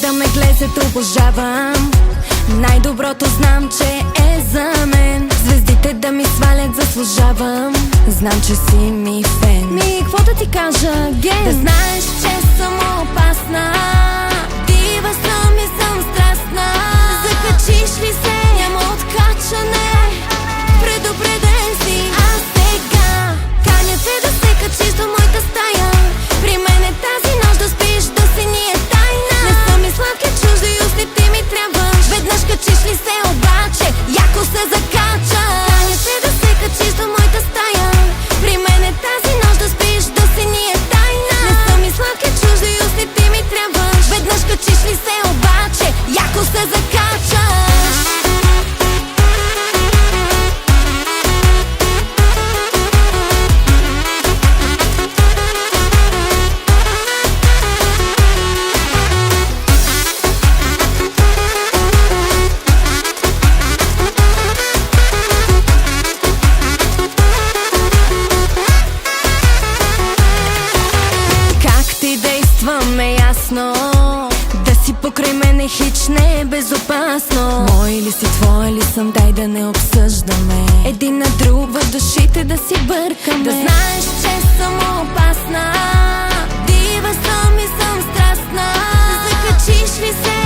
да ме глезят обожавам. Най-доброто знам, че е за мен. Звездите да ми свалят заслужавам. Знам, че си ми фен. Ми, какво да ти кажа, ген? Да знаеш, че съм опасна. Дива съм и съм страстна. Закачиш ли се, няма откачане. Предупреден си. А сега каня те да се качиш до моята стая. При мен е тази нощ да спиш, да си ни е тайна. Не са ми сладки чужди устни, ти ми трябваш. Веднъж качиш ли се обаче, яко се закача. Каня те да се качиш до моята стая. При мен е тази нощ да спиш, да си ни е тайна. Не са ми сладки чужди устни, ти ми трябваш. Веднъж качиш ли се обаче, яко се закача. Действаме ясно, да си покрай мене хич не е безопасно. Мой ли си, твой ли съм, дай да не обсъждаме. Един на друг в душите да си бъркаме. Да знаеш, че съм опасна. Дива съм и съм страстна. Закачиш ли се,